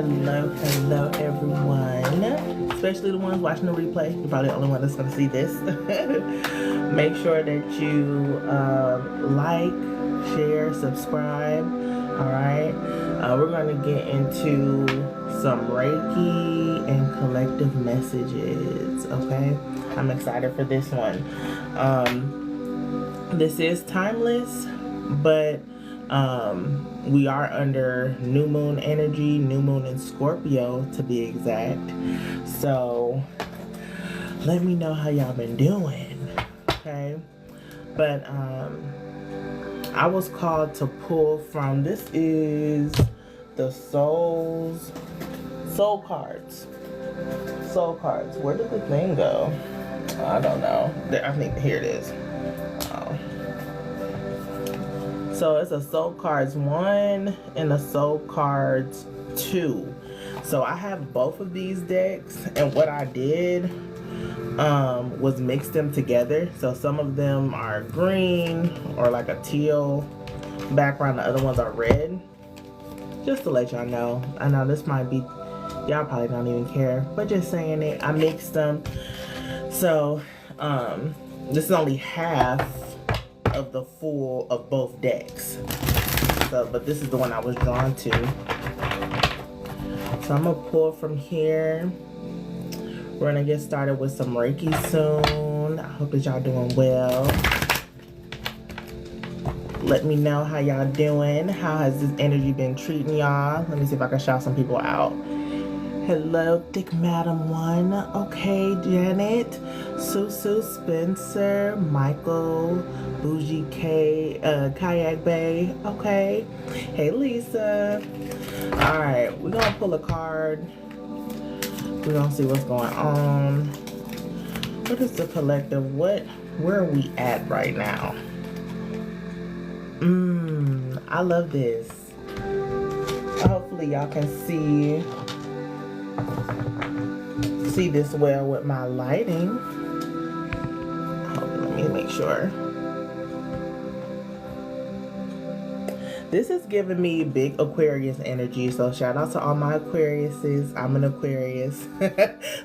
Hello everyone, especially the ones watching the replay. You're probably the only one that's going to see this. Make sure that you like, share, subscribe. All right, we're going to get into some Reiki and collective messages. Okay, I'm excited for this one. This is timeless, but we are under new moon energy, new moon in Scorpio to be exact. So let me know how y'all been doing, okay? But I was called to pull from, this is the soul cards. Soul cards. Where did the thing go? I don't know. I think here it is. So it's a Soul Cards 1 and a Soul Cards 2. So I have both of these decks, and what I did was mix them together. So some of them are green or like a teal background, the other ones are red. Just to let y'all know. I know this might be, y'all probably don't even care, but just saying it, I mixed them. So this is only half of the full of both decks. So, but this is the one I was drawn to. So I'm gonna pull from here. We're gonna get started with some Reiki soon. I hope that y'all doing well. Let me know how y'all doing. How has this energy been treating y'all? Let me see if I can shout some people out. Hello, Thick Madam 1. Okay, Janet, Susu, Spencer, Michael, Bougie K, Kayak Bay. Okay. Hey, Lisa. All right, we're gonna pull a card. We're gonna see what's going on. What is the collective? Where are we at right now? I love this. Hopefully y'all can see this well with my lighting. Let me make sure. This is giving me big Aquarius energy, so shout out to all my Aquariuses. I'm an Aquarius.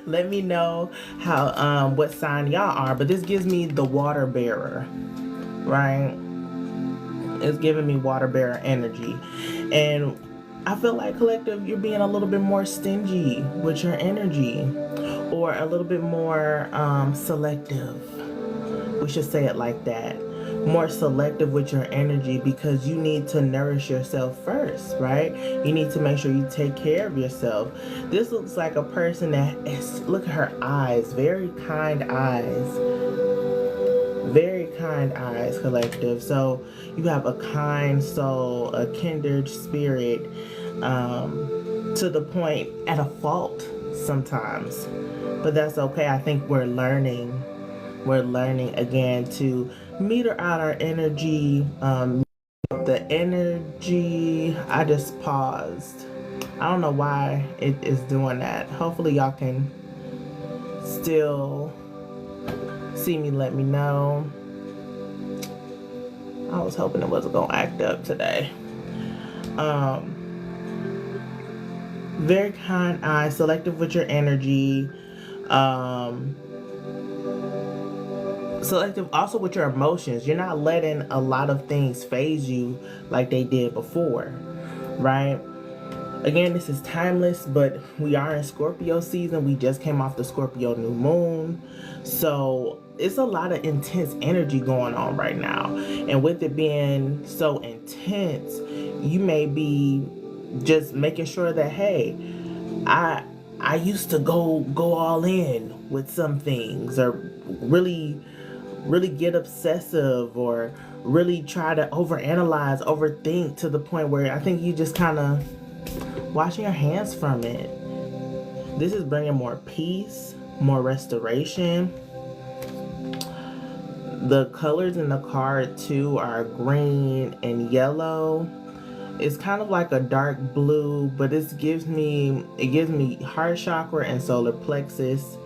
Let me know how what sign y'all are, but this gives me the water bearer, right? It's giving me water bearer energy, and I feel like collective, you're being a little bit more stingy with your energy, or a little bit more selective. We should say it like that. More selective with your energy, because you need to nourish yourself first, right? You need to make sure you take care of yourself. This looks like a person that is, look at her eyes, very kind eyes. Very kind eyes, collective. So you have a kind soul, a kindred spirit, to the point at a fault sometimes, but that's okay. I think we're learning again to meter out our energy. The energy, I just paused. I don't know why it is doing that. Hopefully y'all can still see me. Let me know. I was hoping it wasn't gonna act up today. Very kind eye, selective with your energy, selective also with your emotions. You're not letting a lot of things phase you like they did before, right? Again, this is timeless, but we are in Scorpio season. We just came off the Scorpio new moon. So it's a lot of intense energy going on right now. And with it being so intense, you may be just making sure that, hey, I used to go all in with some things, or really get obsessive, or really try to overanalyze, overthink to the point where I think you just kind of washing your hands from it. This is bringing more peace, more restoration. The colors in the card too are green and yellow. It's kind of like a dark blue, but it gives me heart chakra and solar plexus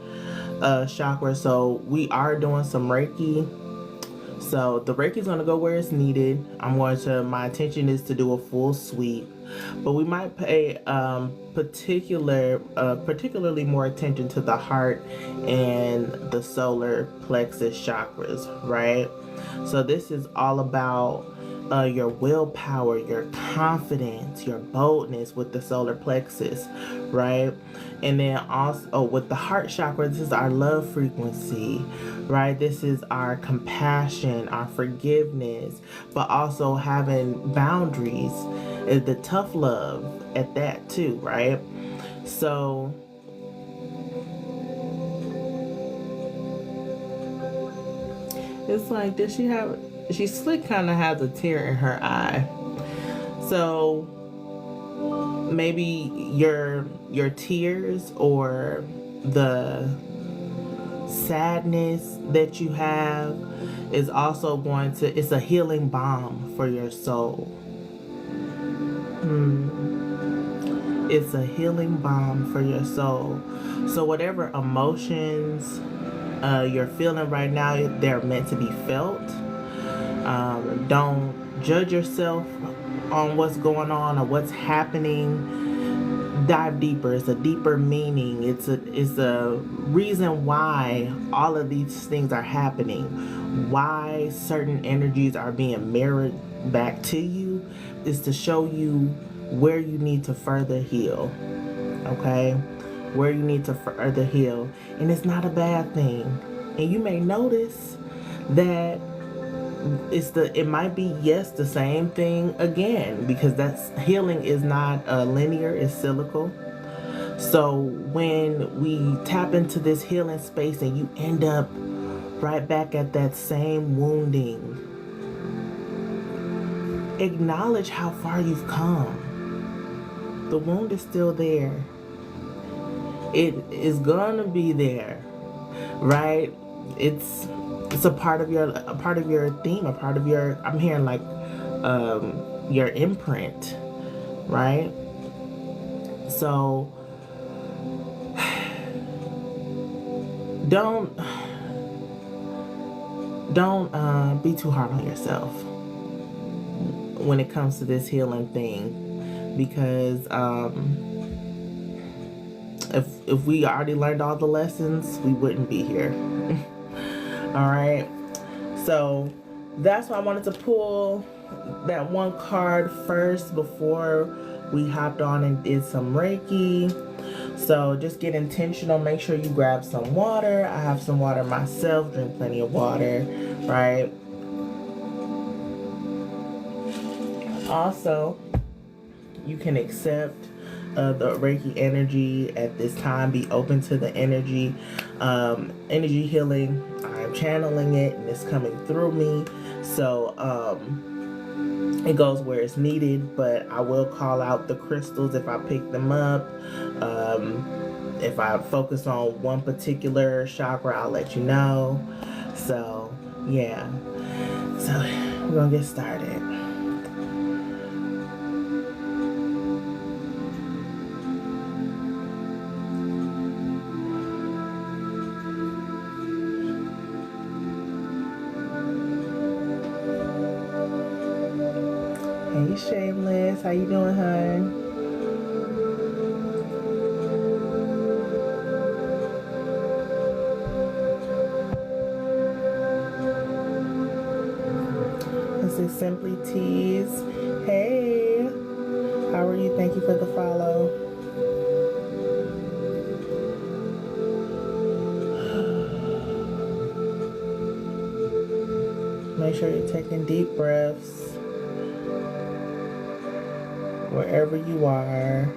chakra. So we are doing some Reiki. So the Reiki is going to go where it's needed. My intention is to do a full sweep, but we might pay particularly more attention to the heart and the solar plexus chakras, right? So this is all about your willpower, your confidence, your boldness with the solar plexus, right? And then also with the heart chakra, this is our love frequency, right? This is our compassion, our forgiveness, but also having boundaries, the tough love at that too, right? So it's like, she slick kind of has a tear in her eye. So maybe your tears or the sadness that you have is also it's a healing balm for your soul. It's a healing balm for your soul. So whatever emotions you're feeling right now, they're meant to be felt. Don't judge yourself on what's going on or what's happening. Dive deeper. It's a deeper meaning. It's a reason why all of these things are happening. Why certain energies are being mirrored back to you is to show you where you need to further heal. Okay? Where you need to further heal. And it's not a bad thing. And you may notice that it might be the same thing again, because that's healing is not linear, it's cyclical. So when we tap into this healing space and you end up right back at that same wounding, acknowledge how far you've come. The wound is still there. It is gonna be there, right? It's a part of your theme, a part of your, I'm hearing like your imprint, right? So don't be too hard on yourself when it comes to this healing thing, because if we already learned all the lessons, we wouldn't be here. All right, so that's why I wanted to pull that one card first before we hopped on and did some Reiki. So just get intentional. Make sure you grab some water. I have some water myself. Drink plenty of water, right? Also, you can accept the Reiki energy at this time. Be open to the energy. Energy healing, I'm channeling it and it's coming through me. So it goes where it's needed, but I will call out the crystals if I pick them up. If I focus on one particular chakra, I'll let you know. So yeah, so we're gonna get started. Hey Shameless, how you doing, hon? This is Simply Tease. Hey, how are you? Thank you for the follow. Make sure you're taking deep breaths wherever you are.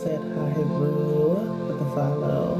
said hi, Rue, with the follow.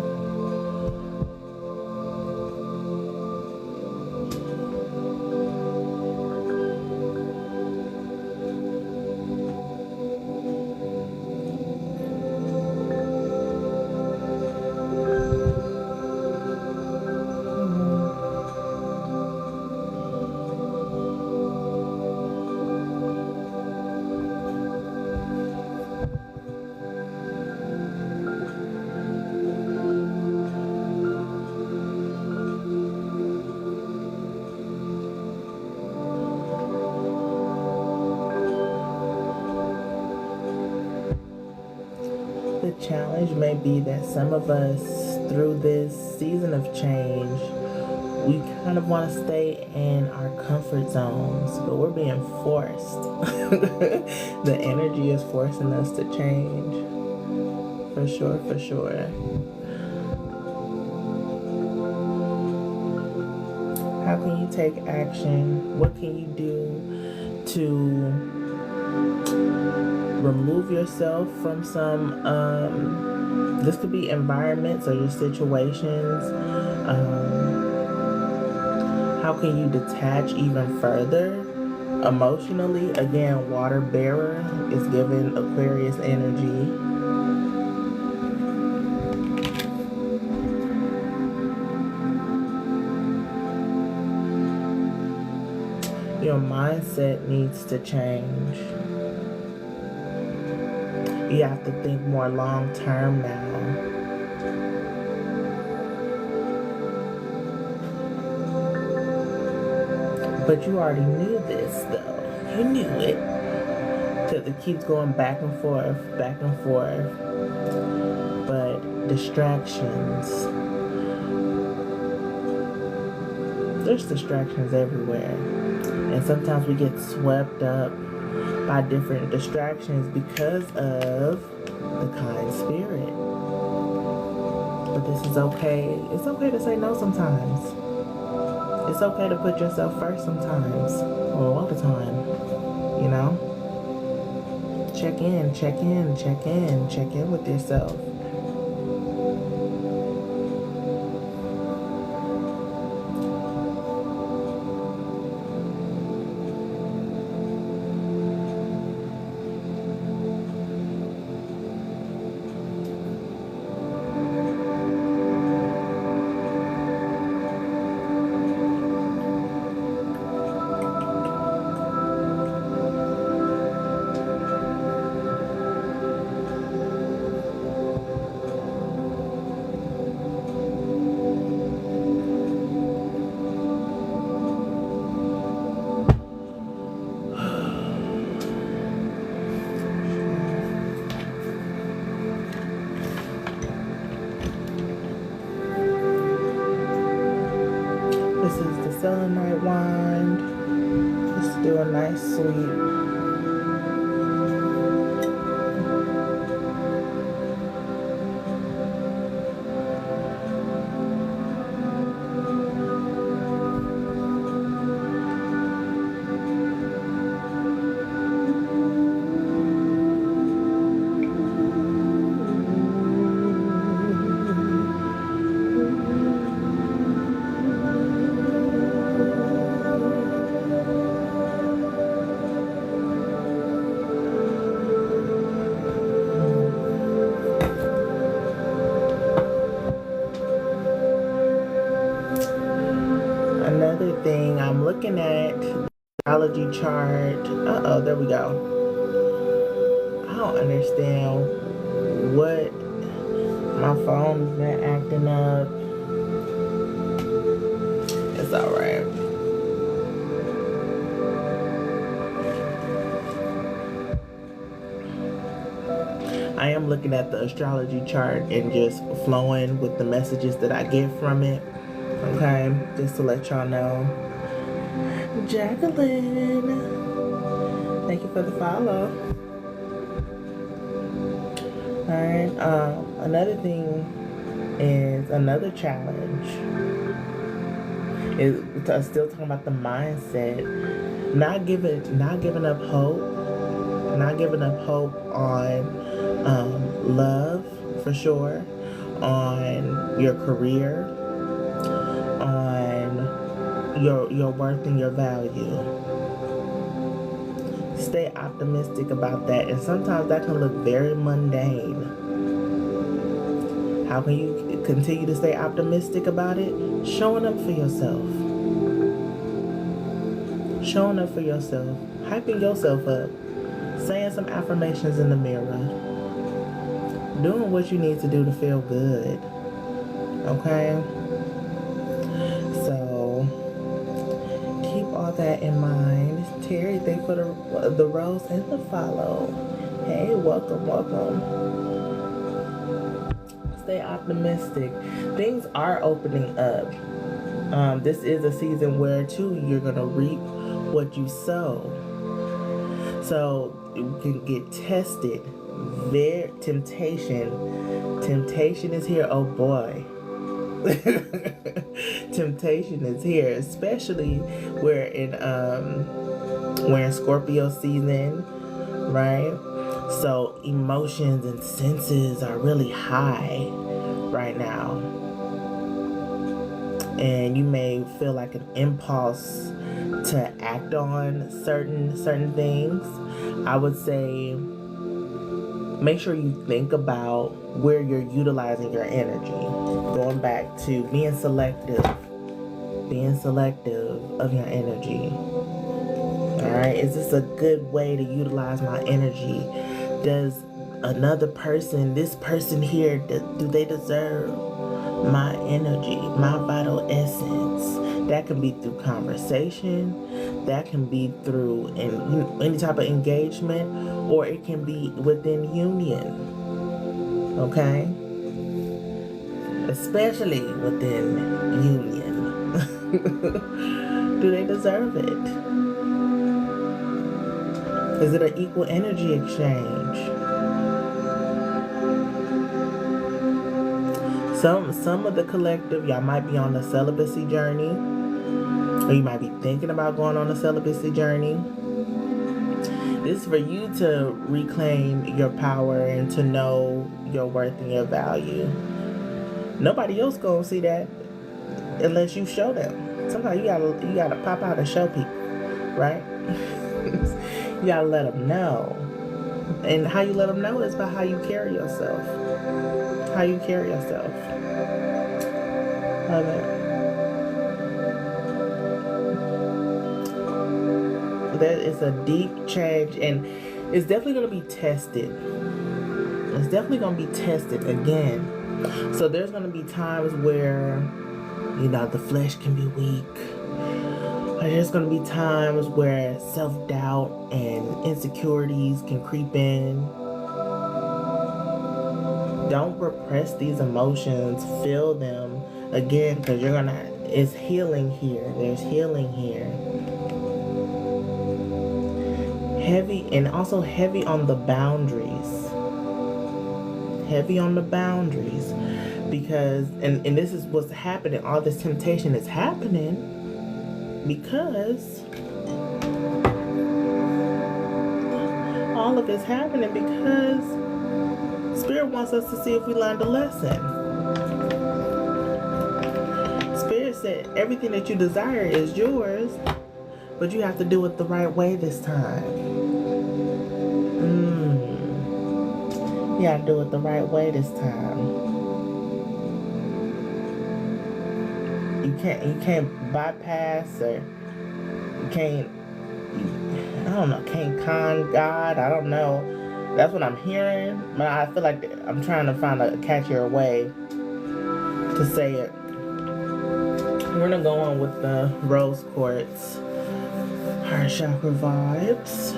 The challenge may be that some of us, through this season of change, we kind of want to stay in our comfort zones, but we're being forced. The energy is forcing us to change. For sure, for sure. How can you take action? What can you do to remove yourself from some, this could be environments or just situations. How can you detach even further emotionally? Again, water bearer is giving Aquarius energy. Your mindset needs to change. You have to think more long term now. But you already knew this, though. You knew it. Because it keeps going back and forth, back and forth. But distractions. There's distractions everywhere. And sometimes we get swept up by different distractions because of the kind spirit. But this is okay. It's okay to say no sometimes. It's okay to put yourself first sometimes. Or all the time. You know? Check in, check in, check in, check in with yourself. This is the selenite wand. Just do a nice sweep. Another thing, I'm looking at the astrology chart. There we go. I don't understand what my phone's been acting up. It's alright. I am looking at the astrology chart and just flowing with the messages that I get from it. Okay, just to let y'all know. Jacqueline, thank you for the follow. Alright, another thing is another challenge. Is still talking about the mindset. Not giving up hope. Not giving up hope on love, for sure, on your career, on your worth and your value. Stay optimistic about that, and sometimes that can look very mundane. How can you continue to stay optimistic about it? Showing up for yourself. Showing up for yourself. Hyping yourself up. Saying some affirmations in the mirror. Doing what you need to do to feel good. Okay? So, keep all that in mind. Terry, thank you for the rose and the follow. Hey, welcome, welcome. Stay optimistic. Things are opening up. This is a season where, too, you're going to reap what you sow. So you can get tested. Temptation is here. Oh boy. Temptation is here, especially we're in Scorpio season, right? So emotions and senses are really high right now, and you may feel like an impulse to act on certain things. I would say make sure you think about where you're utilizing your energy. Going back to being selective of your energy. Alright, is this a good way to utilize my energy? Does another person, this person here, do they deserve my energy, my vital essence? That can be through conversation, that can be through any type of engagement, or it can be within union. Okay? Especially within union. Do they deserve it? Is it an equal energy exchange? Some of the collective, y'all might be on a celibacy journey, or you might be thinking about going on a celibacy journey. This is for you to reclaim your power and to know your worth and your value. Nobody else gonna see that unless you show them. Sometimes you gotta pop out and show people, right? You gotta let them know. And how you let them know is by how you carry yourself. How you carry yourself. Love it. That is a deep change, and it's definitely going to be tested. It's definitely going to be tested again. So there's going to be times where, the flesh can be weak. There's going to be times where self-doubt and insecurities can creep in. Don't repress these emotions. Feel them again, because it's healing here. There's healing here. Heavy, and also heavy on the boundaries. Heavy on the boundaries. Because, and this is what's happening. All this temptation is happening because all of it's happening because Spirit wants us to see if we learned a lesson. Spirit said everything that you desire is yours, but you have to do it the right way this time. You have to do it the right way this time. You can't bypass, or you can't con God. I don't know. That's what I'm hearing, but I feel like I'm trying to find a catchier way to say it. We're gonna go on with the rose quartz heart chakra vibes.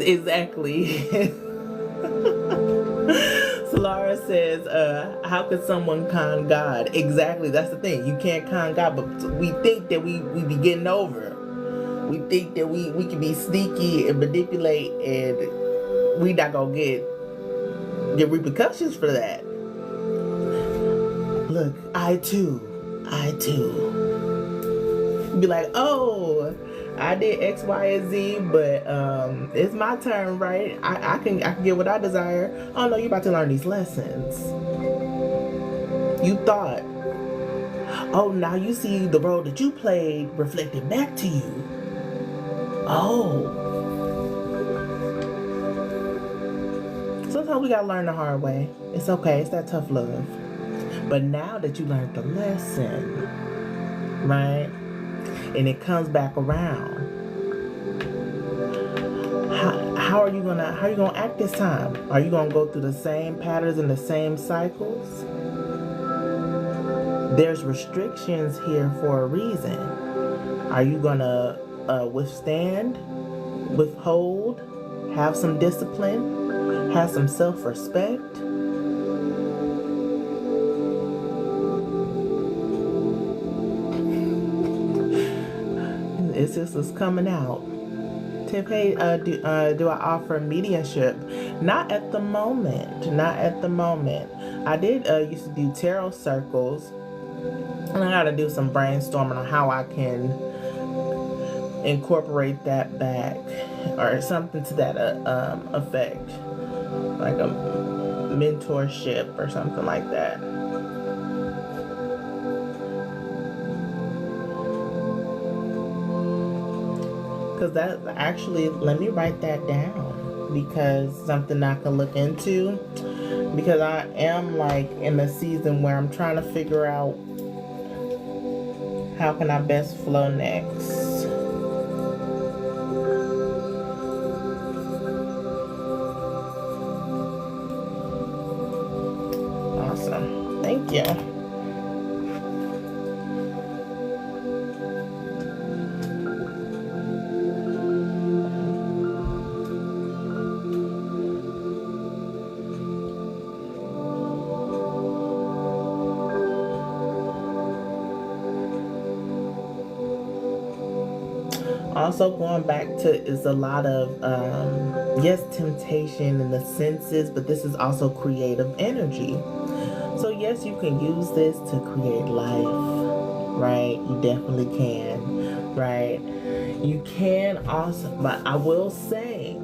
Exactly. So Laura says, how could someone con God? Exactly, that's the thing. You can't con God, but we think that we be getting over. We think that we can be sneaky and manipulate, and we not gonna get repercussions for that. Look, I too. Be like, oh, I did X, Y, and Z, but it's my turn, right? I can get what I desire. Oh no, you're about to learn these lessons. You thought, oh, now you see the role that you played reflected back to you. Oh. Sometimes we gotta learn the hard way. It's okay, it's that tough love. But now that you learned the lesson, right? And it comes back around. How are you gonna act this time? Are you gonna go through the same patterns and the same cycles? There's restrictions here for a reason. Are you gonna withstand, withhold, have some discipline, have some self-respect? It's just coming out. Tip, hey, do I offer mediumship? Not at the moment. I did used to do tarot circles, and I gotta do some brainstorming on how I can incorporate that back, or something to that effect, like a mentorship or something like that. Because that actually, let me write that down, because something I can look into, because I am like in a season where I'm trying to figure out how can I best flow next. Awesome. Thank you. Also, going back to, is a lot of yes, temptation in the senses, but this is also creative energy. So yes, you can use this to create life, right? You definitely can, right? You can also, but I will say,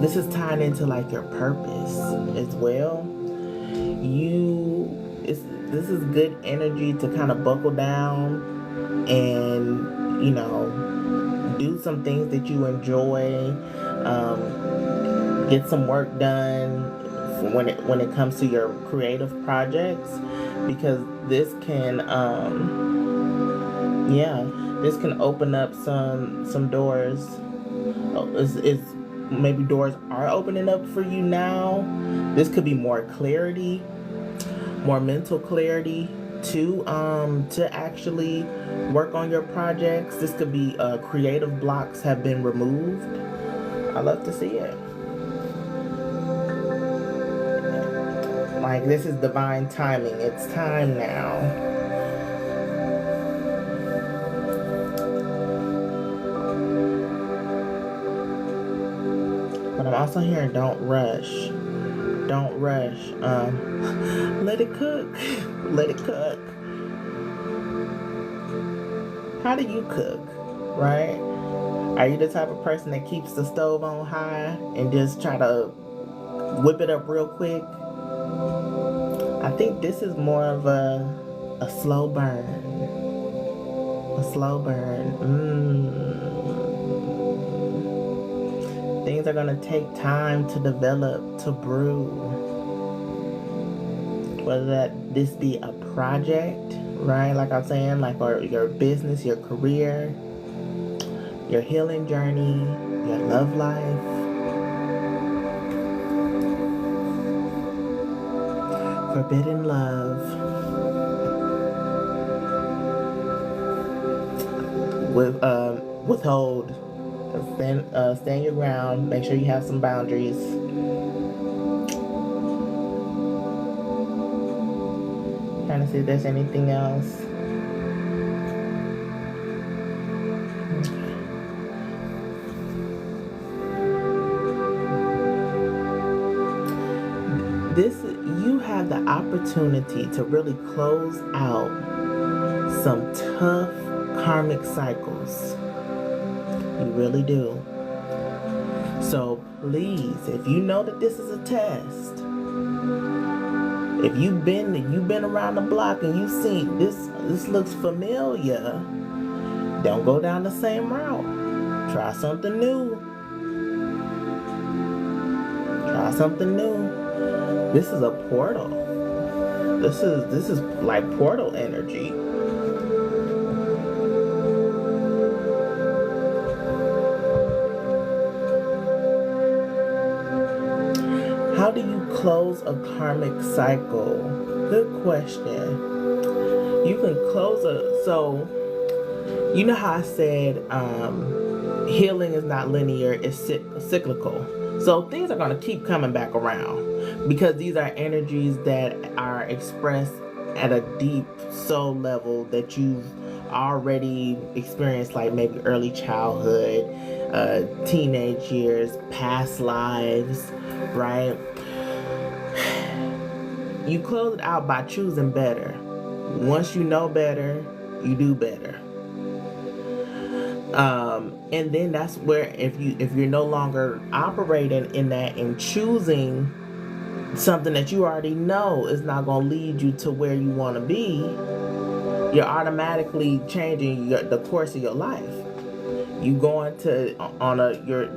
this is tying into like your purpose as well. This is good energy to kind of buckle down and, do some things that you enjoy, get some work done when it comes to your creative projects, because this can this can open up some doors. It's maybe doors are opening up for you now. This could be more clarity, more mental clarity to actually work on your projects. This could be creative blocks have been removed. I love to see it. Like, this is divine timing. It's time now. But I'm also hearing don't rush. Don't rush. Let it cook. Let it cook. How do you cook, right? Are you the type of person that keeps the stove on high and just try to whip it up real quick? I think this is more of a slow burn. A slow burn. Things are going to take time to develop, to brew. Whether this be a project, right? Like I'm saying, like, or your business, your career, your healing journey, your love life. Forbidden love. Withhold. Stand your ground. Make sure you have some boundaries. Trying to see if there's anything else. You have the opportunity to really close out some tough karmic cycles. You really do. So please, if you know that this is a test, if you've been around the block and you've seen this looks familiar, don't go down the same route. Try something new. Try something new. This is a portal. This is like portal energy. How do you close a karmic cycle? Good question. You can close so you know how I said healing is not linear, it's cyclical. So things are going to keep coming back around because these are energies that are expressed at a deep soul level that you've already experienced, like maybe early childhood, teenage years, past lives, right? You close it out by choosing better. Once you know better, you do better. And then that's where if you're no longer operating in that and choosing something that you already know is not going to lead you to where you want to be, you're automatically changing the course of your life. You going to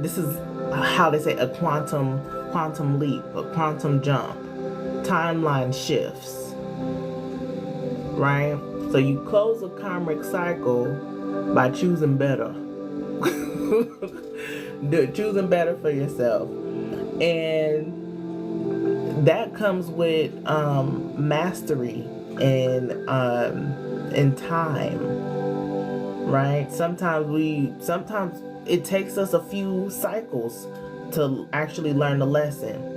this is how they say a quantum leap, a quantum jump, timeline shifts, right? So you close a karmic cycle by choosing better. Choosing better for yourself. And that comes with mastery and time, right? Sometimes it takes us a few cycles to actually learn the lesson.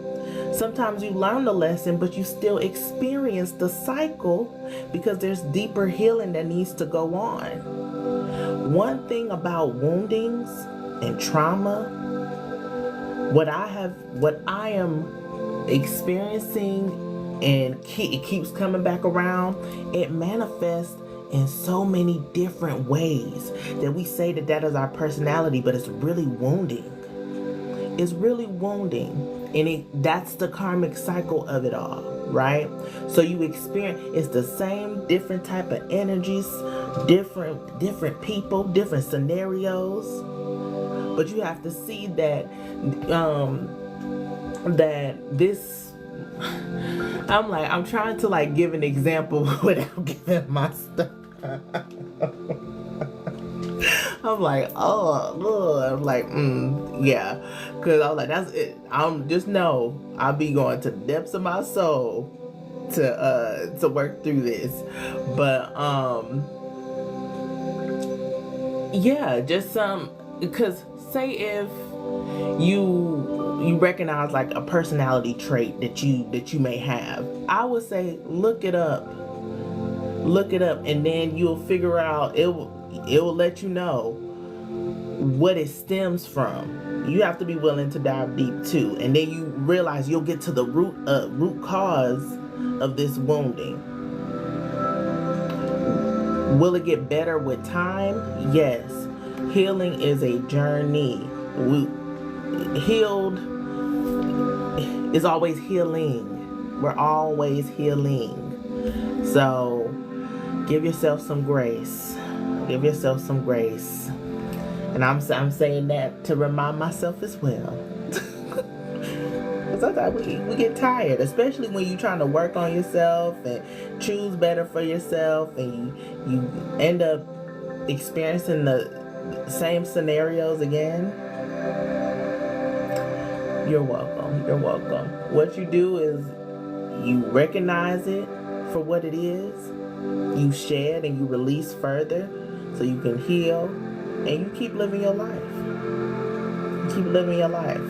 Sometimes you learn the lesson, but you still experience the cycle because there's deeper healing that needs to go on. One thing about woundings and trauma, what I am experiencing, and it keeps coming back around, it manifests in so many different ways that we say that is our personality, but it's really wounding. It's really wounding. And that's the karmic cycle of it all, right? So you experience, it's the same different type of energies, different people, different scenarios, but you have to see that this, I'm trying to like give an example without giving my stuff. I'm like, yeah, because I was like, that's it. Just know I'll be going to the depths of my soul to work through this, but yeah, just because say if you recognize like a personality trait that you may have, I would say look it up, and then you'll figure out it will let you know what it stems from. You have to be willing to dive deep too, and then you realize you'll get to the root cause of this wounding. Will it get better with time? Yes. Healing is a journey. Healed is always healing. We're always healing. So give yourself some grace. Give yourself some grace. And I'm saying that to remind myself as well. Sometimes we get tired, especially when you're trying to work on yourself and choose better for yourself, and you end up experiencing the same scenarios again. You're welcome. You're welcome. What you do is you recognize it for what it is. You shed and you release further so you can heal, and you keep living your life. You keep living your life.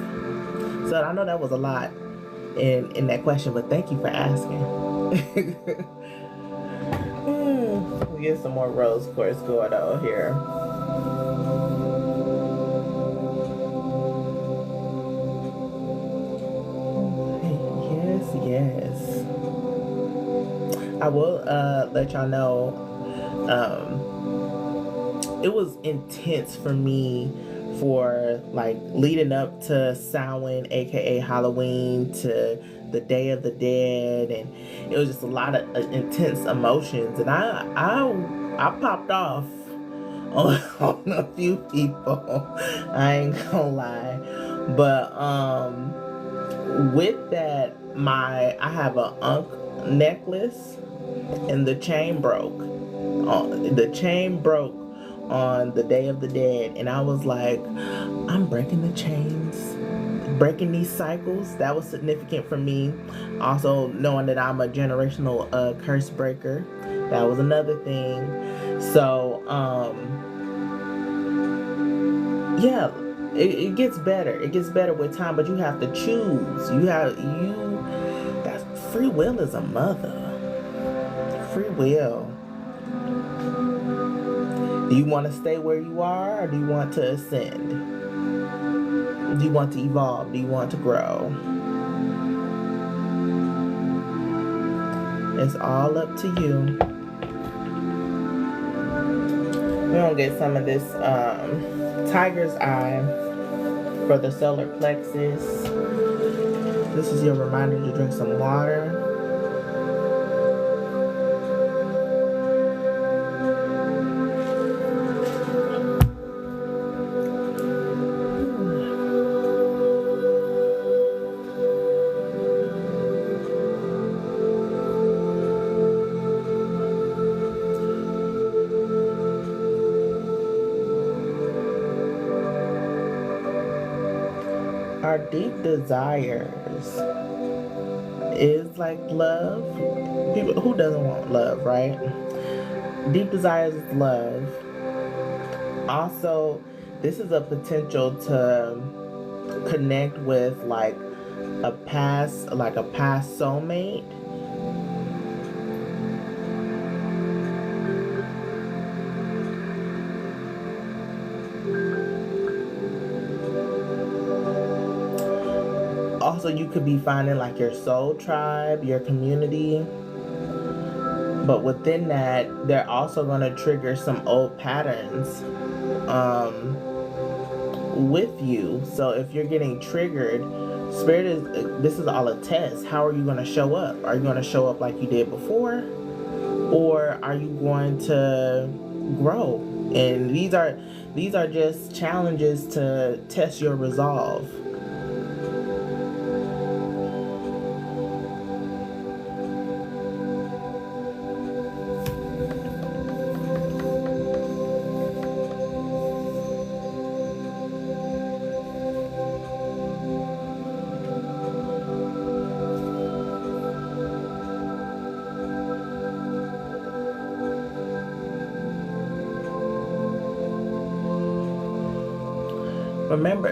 So I know that was a lot in that question, but thank you for asking. We get some more rose quartz going on here. Yes. I will let y'all know, it was intense for me for like leading up to Samhain, aka Halloween, to the Day of the Dead, and it was just a lot of intense emotions, and I popped off on a few people. I ain't gonna lie, but with that, I have a Ankh necklace, and the chain broke. The chain broke on the Day of the Dead, and I was like, I'm breaking the chains, breaking these cycles. That was significant for me. Also, knowing that I'm a generational curse breaker, that was another thing. So, yeah, it gets better. It gets better with time, but you have to choose. That free will is a mother. Free will. Do you want to stay where you are, or do you want to ascend? Do you want to evolve? Do you want to grow? It's all up to you. We're going to get some of this tiger's eye for the solar plexus. This is your reminder to drink some water. Our deep desires is like love. People, who doesn't want love, right? Deep desires is love. Also, this is a potential to connect with like a past soulmate. Also, you could be finding like your soul tribe, your community. But within that, they're also going to trigger some old patterns with you. So if you're getting triggered, this is all a test. How are you going to show up? Are you going to show up like you did before? Or are you going to grow? And these are just challenges to test your resolve.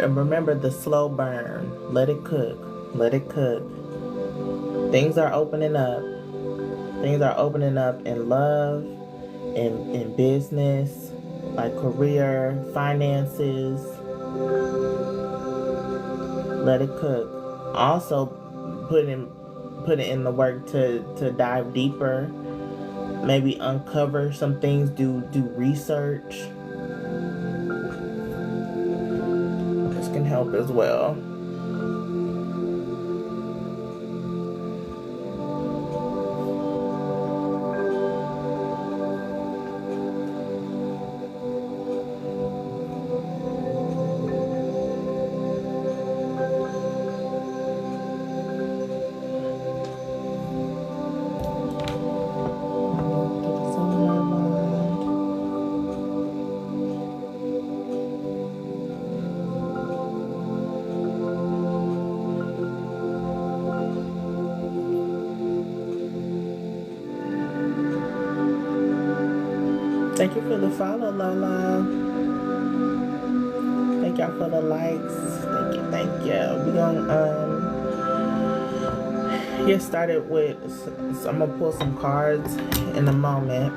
Remember the slow burn. Let it cook. Let it cook. Things are opening up. Things are opening up in love, in business, like career, finances. Let it cook. Also, put it in the work to dive deeper. Maybe uncover some things. Do research. Can help as well. Thank you for the follow, Lola. Thank y'all for the likes. Thank you. We're gonna get started with. So I'm gonna pull some cards in a moment.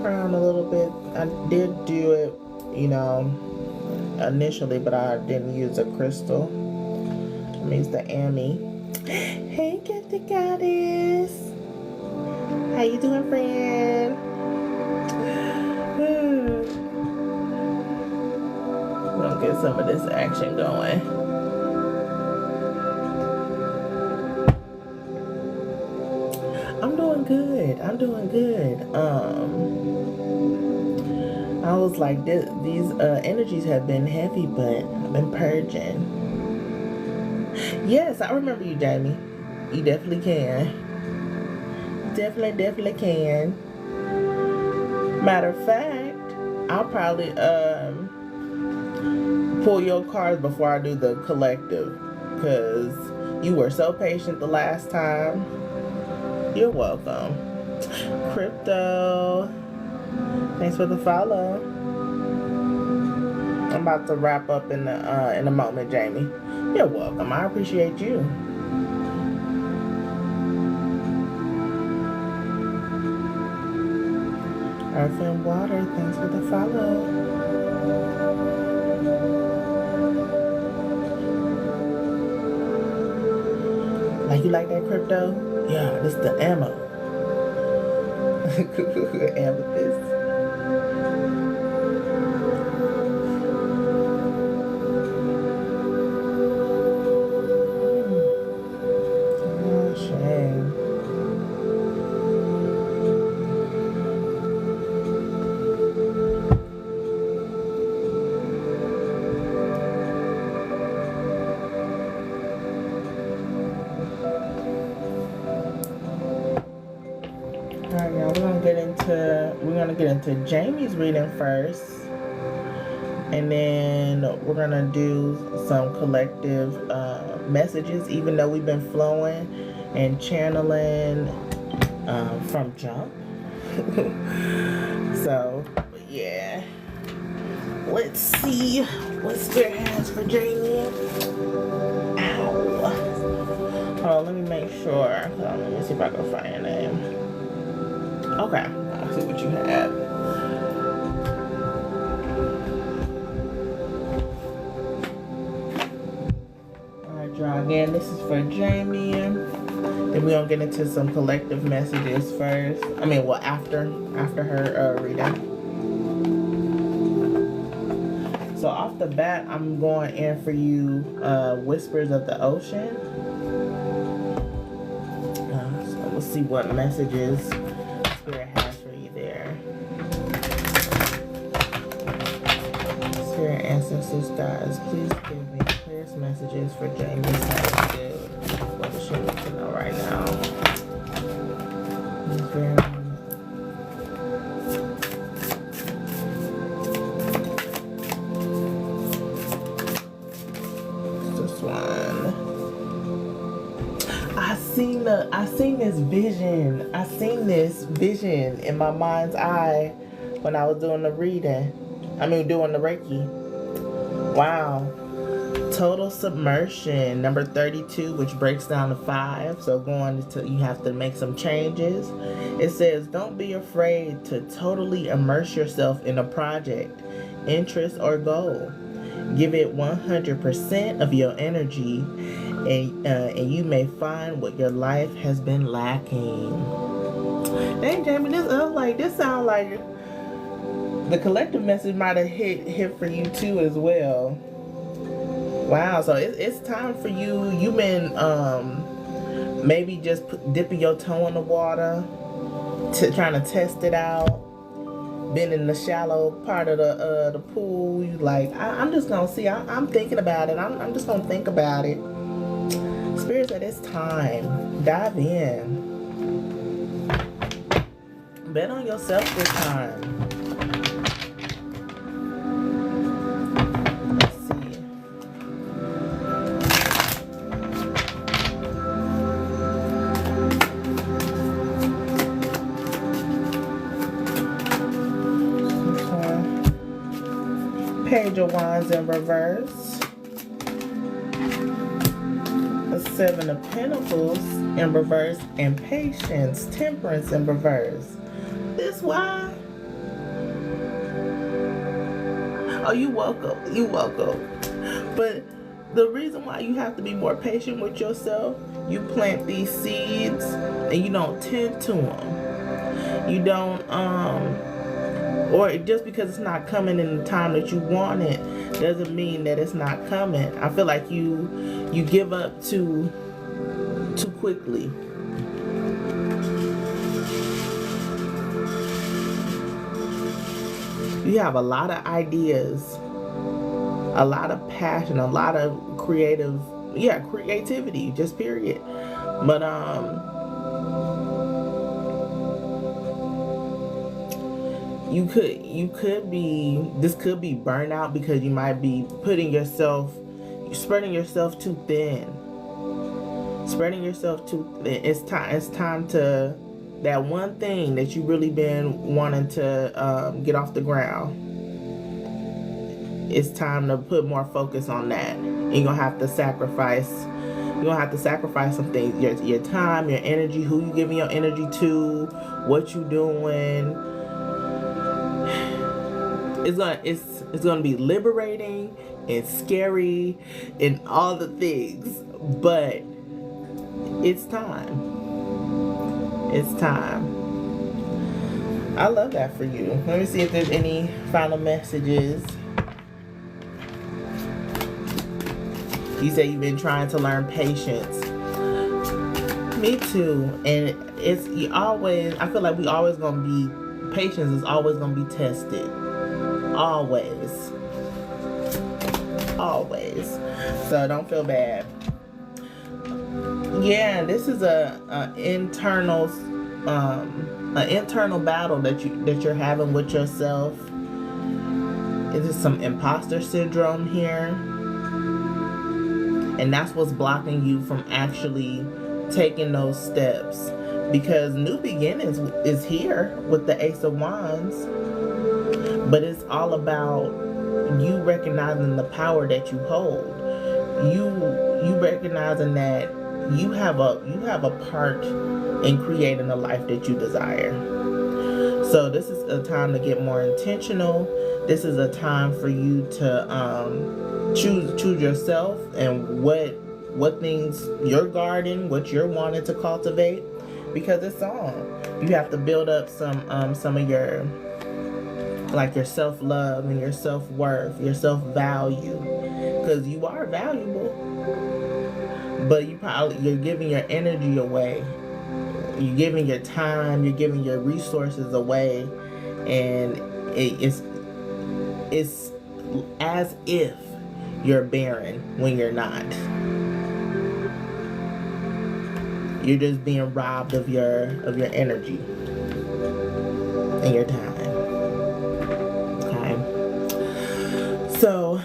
crown a little bit. I did do it, you know, initially, but I didn't use a crystal. I used the Amy. Hey, Gifted Goddess. How you doing, friend? We'll get some of this action going. I'm doing good. I'm doing good. I was like, these energies have been heavy, but I've been purging. Yes, I remember you, Jamie. You definitely can. Definitely can. Matter of fact, I'll probably pull your cards before I do the collective, because you were so patient the last time. You're welcome. Crypto, thanks for the follow. I'm about to wrap up in a moment, Jamie. You're welcome. I appreciate you. Earth and Water, thanks for the follow. You like that, Crypto? Yeah, this is the ammo. Amethyst. Oh, shame. Alright, y'all, we're gonna get into Jamie's reading first, and then we're gonna do some collective messages, even though we've been flowing and channeling from jump. So yeah, let's see what Spirit has for Jamie. Ow. Oh, let me make sure. Let me see if I can find your name. Okay, I'll see what you have. Alright, y'all, again, this is for Jamie. Then we're gonna get into some collective messages first. After her reading. So off the bat, I'm going in for you, Whispers of the Ocean. So we'll see what messages Spirit has for you there. Spirit, ancestors, guys, please give me the clearest messages for Jamie's attitude. What does she need to know right now? This one. I seen this vision. I seen this vision in my mind's eye when I was doing the reading. Doing the Reiki. Wow. Total submersion, number 32, which breaks down to 5. So you have to make some changes. It says, don't be afraid to totally immerse yourself in a project, interest, or goal. Give it 100% of your energy, and you may find what your life has been lacking. Dang, Jamie, this sounds like the collective message might have hit for you too as well. Wow, so it's time for you. You've been maybe just dipping your toe in the water, trying to test it out. Been in the shallow part of the pool. You like, I'm just gonna see. I'm thinking about it. I'm just gonna think about it. Spirit said it's time. Dive in. Bet on yourself this time. Page of Wands in reverse. The 7 of Pentacles in reverse. And Patience, Temperance in reverse. this why? Oh, you welcome. You welcome. But the reason why you have to be more patient with yourself, you plant these seeds and you don't tend to them. You don't, or just because it's not coming in the time that you want it, doesn't mean that it's not coming. I feel like you give up too quickly. You have a lot of ideas, a lot of passion, a lot of creativity, just period. But you could be, this could be burnout because you might be spreading yourself too thin. It's time to, that one thing that you really been wanting to get off the ground. It's time to put more focus on that. And you're gonna have to sacrifice. You're gonna have to sacrifice some things. Your time, your energy, who you giving your energy to, what you doing. It's gonna be liberating and scary and all the things, but it's time. It's time. I love that for you. Let me see if there's any final messages. You say you've been trying to learn patience. Me too. And I feel like we always gonna be, patience is always gonna be tested. Always. So don't feel bad. Yeah, this is an internal battle that you're having with yourself. Is some imposter syndrome here, and that's what's blocking you from actually taking those steps. Because new beginnings is here with the Ace of Wands, but it's all about you recognizing the power that you hold. You recognizing that you have a part in creating the life that you desire. So this is a time to get more intentional. This is a time for you to choose yourself and what things you're guarding, what you're wanting to cultivate, because it's on. You have to build up some of your, like, your self-love and your self-worth, your self-value, because you are valuable. But you're giving your energy away. You're giving your time. You're giving your resources away, and it's as if you're barren when you're not. You're just being robbed of your energy and your time. Okay. So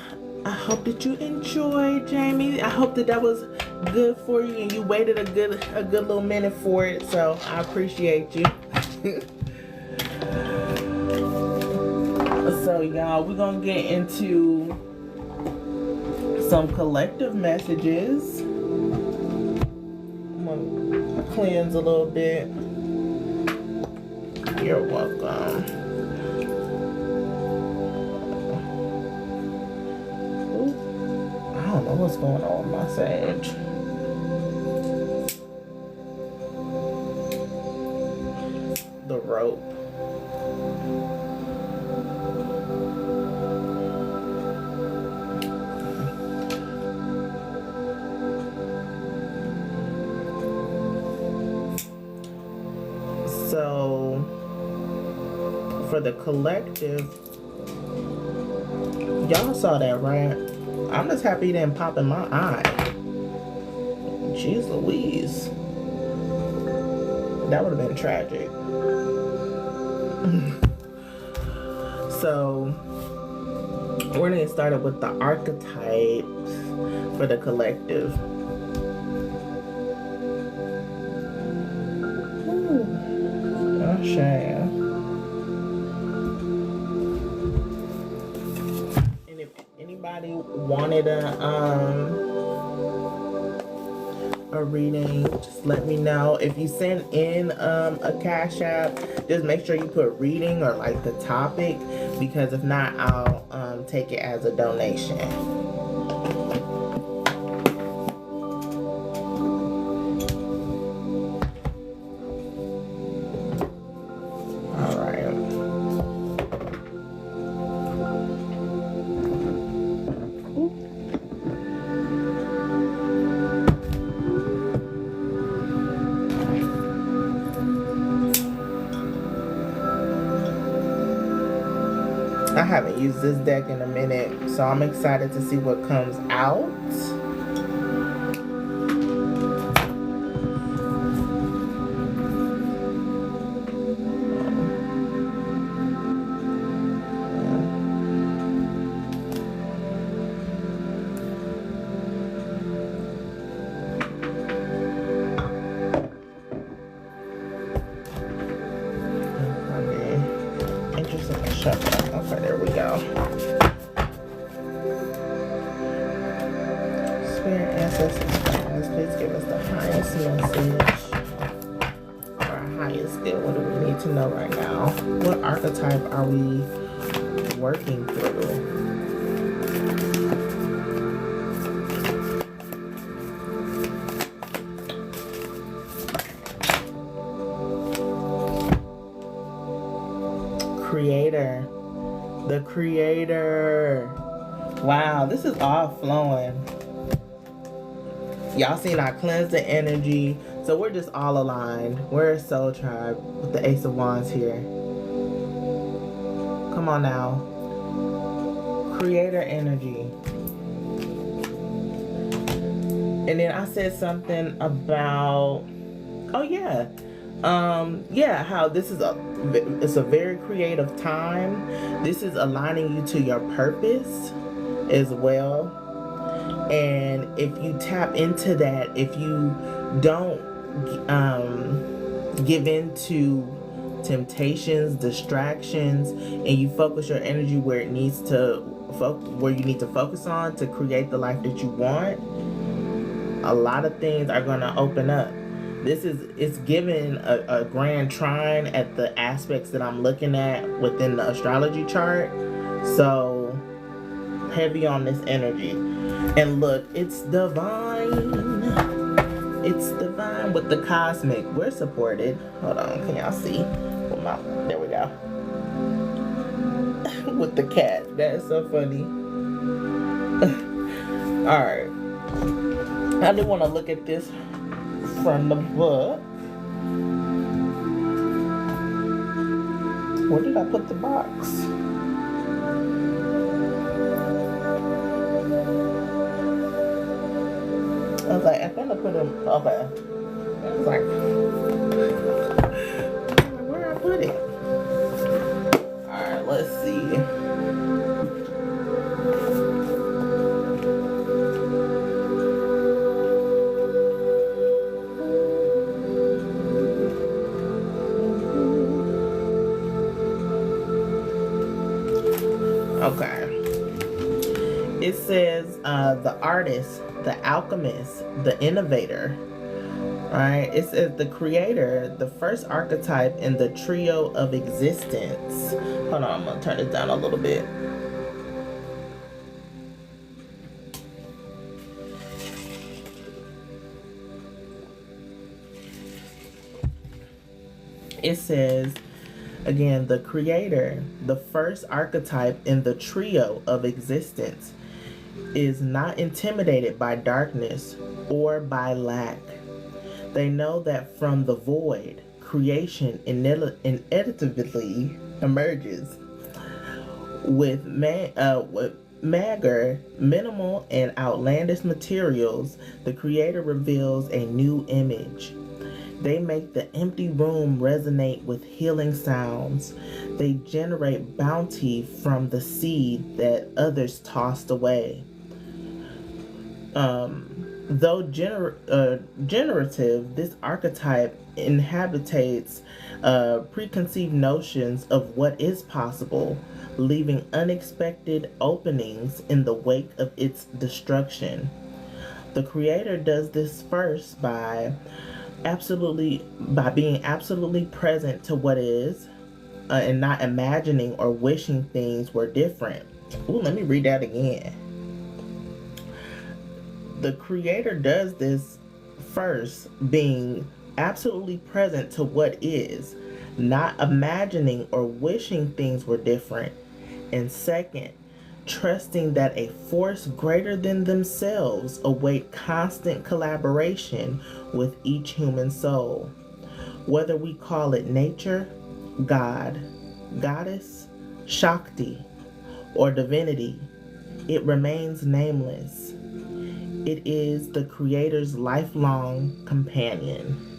I hope that you enjoyed, Jamie. I hope that was good for you and you waited a good little minute for it. So I appreciate you. So y'all, we're gonna get into some collective messages. I'm gonna cleanse a little bit. You're welcome. I don't know what's going on with my sage. The rope. So, for the collective, y'all saw that, right? I'm just happy it didn't pop in my eye. Jeez Louise. That would have been tragic. So, we're going to get started with the archetypes for the collective. Shame. And if anybody wanted a reading, just let me know. If you send in a Cash App, just make sure you put reading or like the topic, because if not, I'll take it as a donation. I haven't used this deck in a minute, so I'm excited to see what comes out. Okay, there we go. Spirit, ancestors, guys, please give us the highest message, or highest good. What do we need to know right now? What archetype are we working through? Creator. The creator. Wow, this is all flowing. Y'all seen I cleansed the energy, so we're just all aligned. We're a soul tribe with the Ace of Wands here. Come on now. Creator energy. And then I said something about, oh yeah, how this is it's a very creative time. This is aligning you to your purpose as well. And if you tap into that, if you don't give in to temptations, distractions, and you focus your energy where it needs to where you need to focus on to create the life that you want, a lot of things are going to open up. It's given a grand trine at the aspects that I'm looking at within the astrology chart. So heavy on this energy. And look, it's divine. It's divine with the cosmic. We're supported. Hold on, can y'all see? There we go. With the cat. That is so funny. Alright. I do want to look at this from the book. Where did I put the box? I was like, I think I put them. Okay. I was like, where I put it? Alright, let's see. Okay. It says the artist, the alchemist, the innovator. Right? It says the creator, the first archetype in the trio of existence. Hold on, I'm gonna turn it down a little bit. It says, again, the creator, the first archetype in the trio of existence, is not intimidated by darkness or by lack. They know that from the void, creation inevitably emerges. With mager, minimal, and outlandish materials, the creator reveals a new image. They make the empty room resonate with healing sounds. They generate bounty from the seed that others tossed away. Though generative, this archetype inhabitates preconceived notions of what is possible, leaving unexpected openings in the wake of its destruction. The creator does this first by being absolutely present to what is, and not imagining or wishing things were different. Ooh, let me read that again. The creator does this first, being absolutely present to what is, not imagining or wishing things were different. And second, trusting that a force greater than themselves await constant collaboration with each human soul. Whether we call it nature, God, goddess, Shakti, or divinity, it remains nameless. It is the creator's lifelong companion.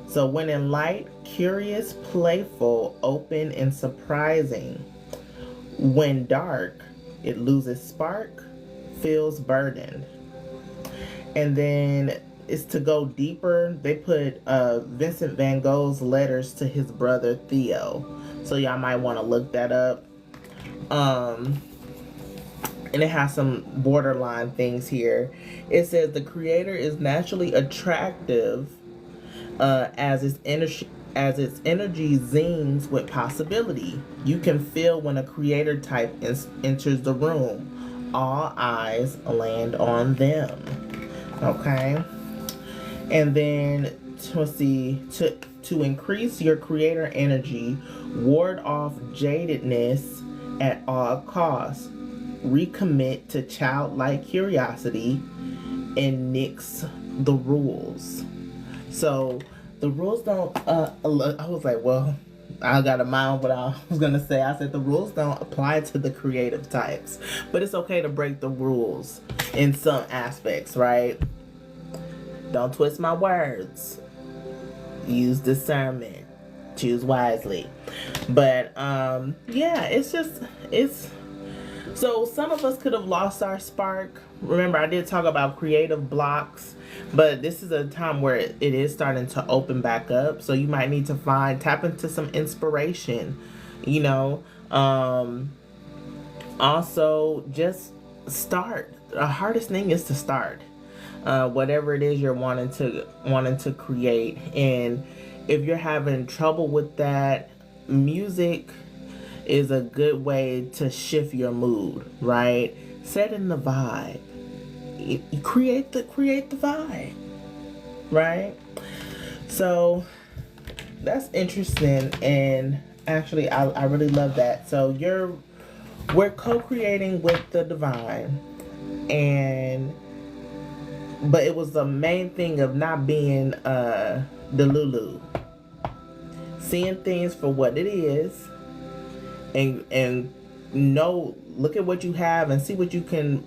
So when in light, curious, playful, open, and surprising. When dark, it loses spark, feels burdened. And then it's to go deeper. They put Vincent van Gogh's letters to his brother Theo. So y'all might want to look that up. And it has some borderline things here. It says the creator is naturally attractive as its energy zings with possibility. You can feel when a creator type enters the room. All eyes land on them. Okay. And then let's see, to increase your creator energy, ward off jadedness at all costs. Recommit to childlike curiosity and nix the rules. So the rules don't I was like, well, I got a mind what I was gonna say. I said the rules don't apply to the creative types, but it's okay to break the rules in some aspects, right? Don't twist my words. Use discernment. Choose wisely. But yeah, it's so some of us could have lost our spark. Remember, I did talk about creative blocks, but this is a time where it is starting to open back up. So you might need to tap into some inspiration, you know. Also, just start. The hardest thing is to start. Whatever it is you're wanting to create. And if you're having trouble with that, music is a good way to shift your mood, right? Set in the vibe. Create the vibe, right? So that's interesting, and actually I really love that. So we're co-creating with the divine, but it was the main thing of not being delulu, seeing things for what it is, and look at what you have and see what you can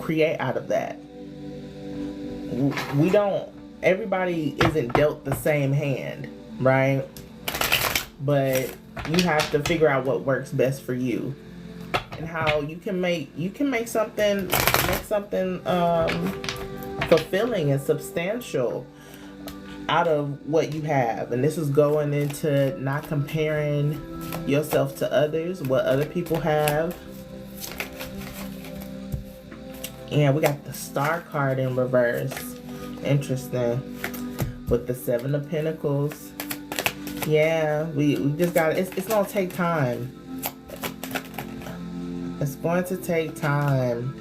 create out of that. Everybody isn't dealt the same hand, right? But you have to figure out what works best for you and how you can make something fulfilling and substantial out of what you have. And this is going into not comparing yourself to others, what other people have. And we got the Star card in reverse. Interesting. With the Seven of Pentacles. Yeah, we just got it's gonna take time. It's going to take time.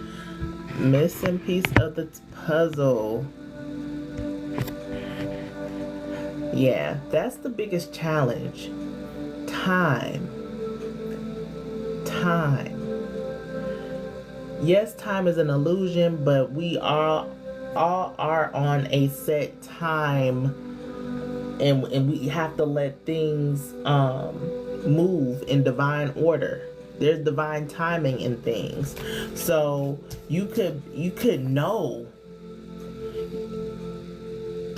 Missing piece of the puzzle. Yeah, that's the biggest challenge. Time. Yes, time is an illusion, but we all are on a set time, and we have to let things move in divine order. There's divine timing in things. So you could know,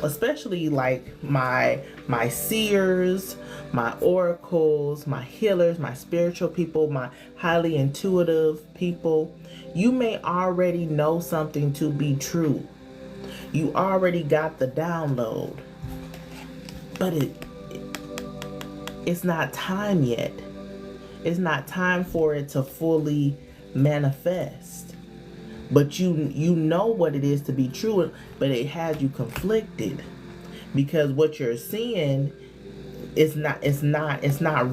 especially like my seers, my oracles, my healers, my spiritual people, my highly intuitive people, you may already know something to be true. You already got the download, but it's not time yet. It's not time for it to fully manifest. but you know what it is to be true, but it has you conflicted because what you're seeing it's not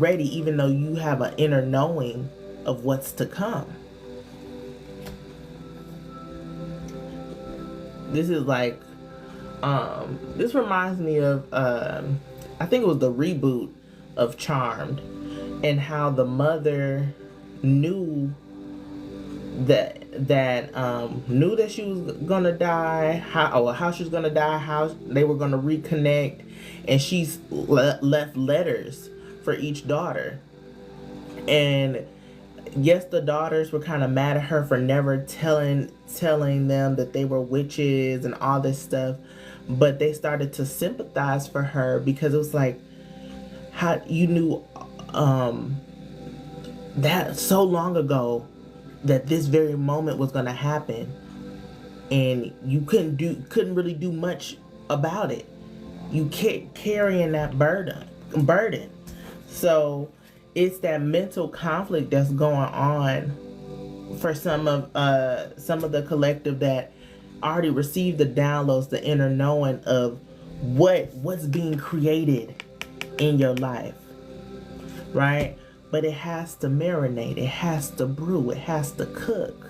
ready, even though you have an inner knowing of what's to come. This is like this reminds me of I think it was the reboot of Charmed, and how the mother knew knew that she was gonna die, how she was gonna die, how they were gonna reconnect, and she's left letters for each daughter. And yes, the daughters were kind of mad at her for never telling them that they were witches and all this stuff, but they started to sympathize for her because it was like, how you knew that so long ago that this very moment was going to happen, and you couldn't really do much about it. You kept carrying that burden. So it's that mental conflict that's going on for some of the collective that already received the downloads, the inner knowing of what's being created in your life, right? But it has to marinate, it has to brew, it has to cook.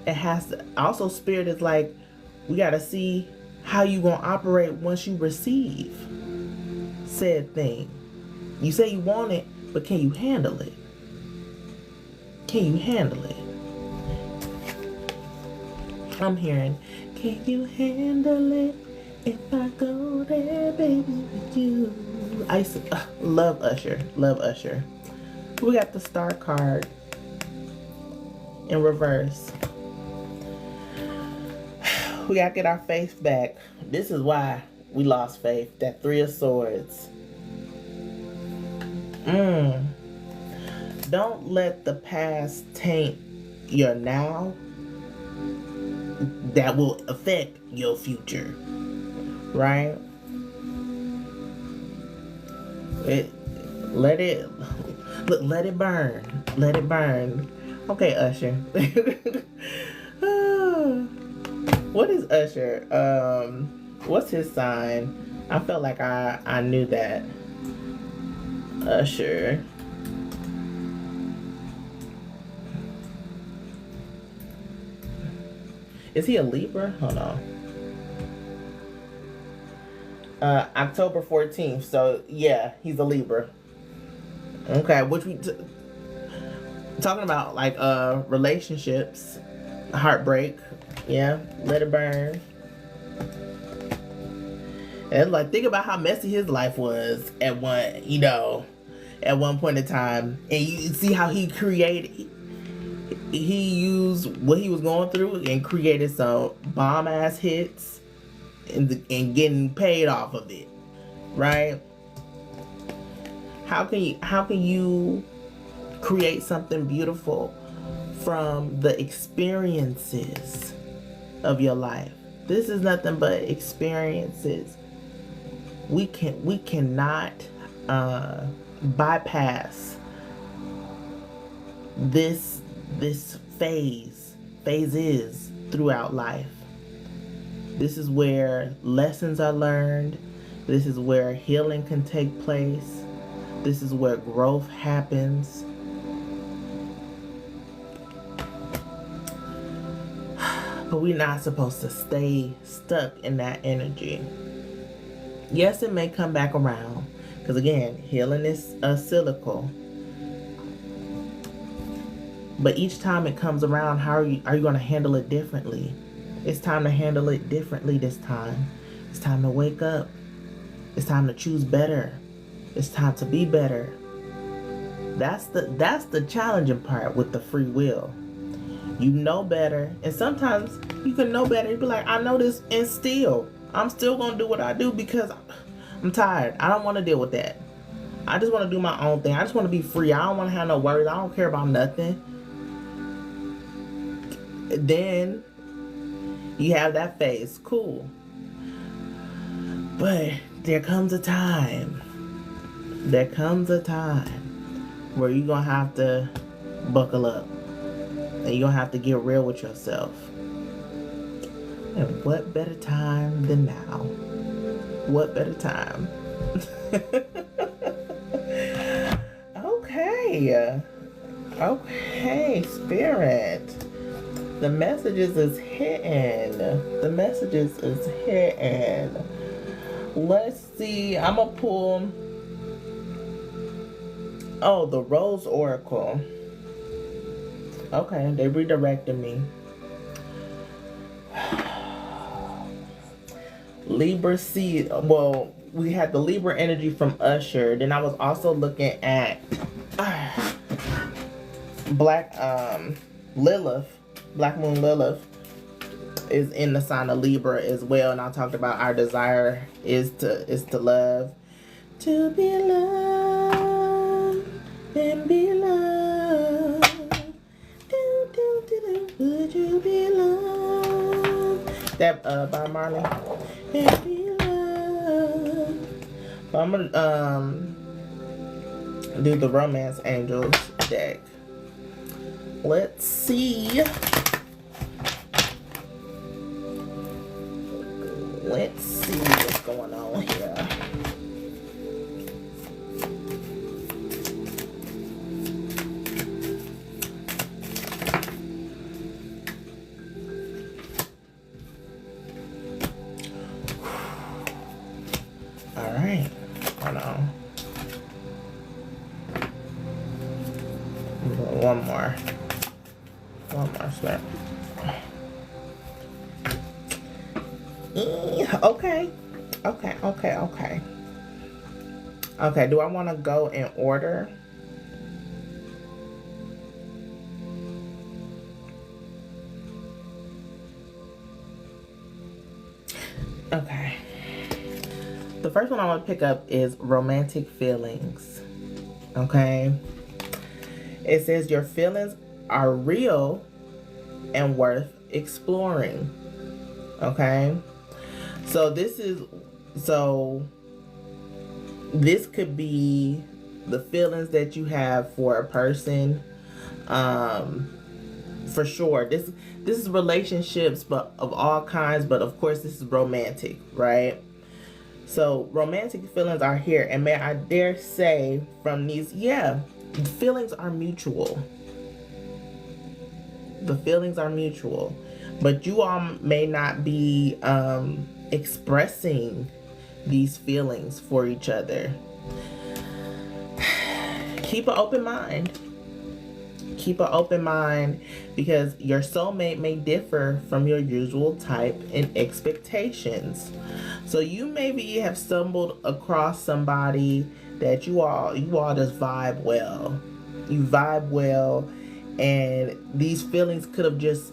It has to also, spirit is like, we got to see how you gonna operate once you receive said thing. You say you want it, but can you handle it? Can you handle it? I'm hearing, can you handle it if I go there, baby, with you? I used to love Usher. Love Usher. We got the Star card in reverse. We gotta get our faith back. This is why we lost faith. That Three of Swords. Don't let the past taint your now. That will affect your future, right? Let it burn. Let it burn. Okay, Usher. What is Usher? What's his sign? I felt like I knew that. Usher. Is he a Libra? Hold on. October 14th. So yeah, he's a Libra. Okay, which we talking about, like relationships, heartbreak. Yeah, let it burn. And like, think about how messy his life was at one point in time, and you see how he used what he was going through and created some bomb ass hits and getting paid off of it, right? How can you create something beautiful from the experiences of your life? This is nothing but experiences. We cannot bypass this phases throughout life. This is where lessons are learned. This is where healing can take place. This is where growth happens. But we're not supposed to stay stuck in that energy. Yes, it may come back around, because again, healing is cyclical. But each time it comes around, how are you going to handle it differently? It's time to handle it differently this time. It's time to wake up. It's time to choose better. It's time to be better. That's the challenging part with the free will. You know better, and sometimes you can know better. You be like, I know this, and still, I'm still gonna do what I do because I'm tired. I don't want to deal with that. I just want to do my own thing. I just want to be free. I don't want to have no worries. I don't care about nothing. Then you have that phase. Cool. But there comes a time. There comes a time where you're going to have to buckle up. And you don't have to get real with yourself. And what better time than now? What better time? Okay. Okay, Spirit. The messages is hitting. The messages is hitting. Let's see. I'm going to pull. Oh, the Rose Oracle. Okay, they redirected me. Libra seed. Well, we had the Libra energy from Usher. Then I was also looking at Black Lilith. Black Moon Lilith is in the sign of Libra as well. And I talked about our desire is to love. To be loved and be loved. Would you be loved? That by Marley. And be loved. But I'm gonna do the Romance Angels deck. Let's see. Let's see what's going on here. All right, hold on. One more slap. Okay. Okay, do I want to go in order? Okay. The first one I want to pick up is romantic feelings. Okay. It says your feelings are real and worth exploring. Okay. So this could be the feelings that you have for a person. For sure. This is relationships, but of all kinds, but of course this is romantic, right? So romantic feelings are here, and may I dare say from these, feelings are mutual. The feelings are mutual, but you all may not be expressing these feelings for each other. Keep an open mind. Keep an open mind, because your soulmate may differ from your usual type and expectations. So you maybe have stumbled across somebody that you all just vibe well. You vibe well, and these feelings could have just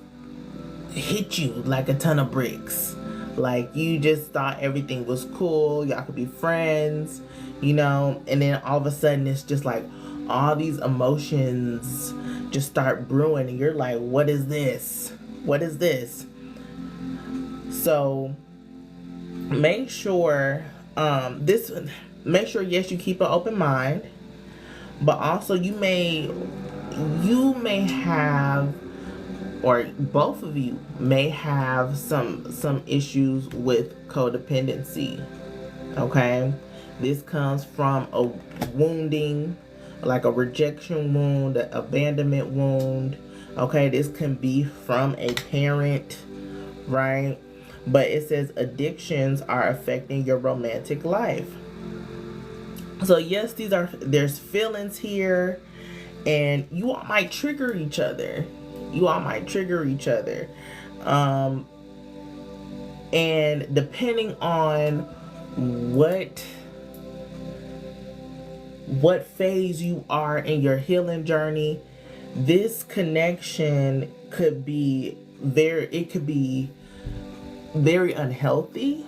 hit you like a ton of bricks. Like you just thought everything was cool, y'all could be friends, and then all of a sudden it's just like all these emotions just start brewing, and you're like, what is this? What is this? So make sure yes, you keep an open mind, but also you may have, or both of you may have some issues with codependency. Okay, this comes from a wounding, like a rejection wound, an abandonment wound. Okay, this can be from a parent, right? But it says addictions are affecting your romantic life. So yes, there's feelings here, and you all might trigger each other. And depending on what phase you are in your healing journey, this connection could be very unhealthy,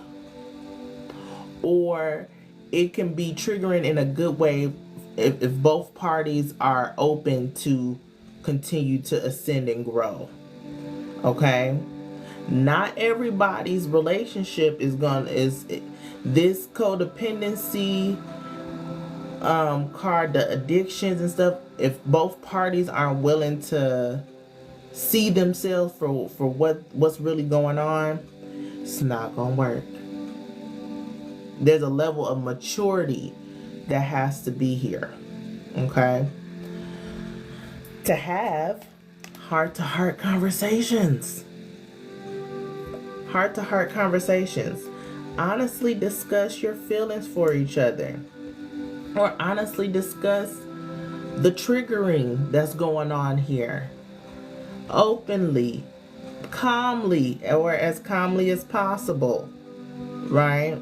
or it can be triggering in a good way if both parties are open to continue to ascend and grow. Okay, not everybody's relationship is this codependency card, the addictions and stuff. If both parties aren't willing to see themselves for what's really going on, it's not gonna work. There's a level of maturity that has to be here, okay? To have heart-to-heart conversations. Heart-to-heart conversations. Honestly discuss your feelings for each other. Or honestly discuss the triggering that's going on here. Openly, calmly, or as calmly as possible, right?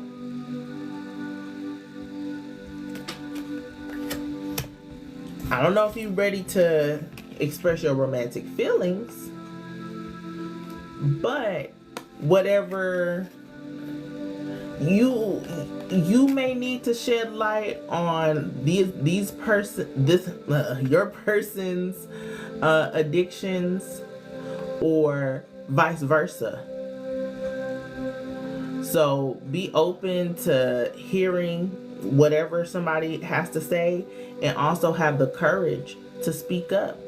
I don't know if you're ready to express your romantic feelings, but whatever you may need to shed light on your person's addictions, or vice versa. So be open to hearing whatever somebody has to say, and also have the courage to speak up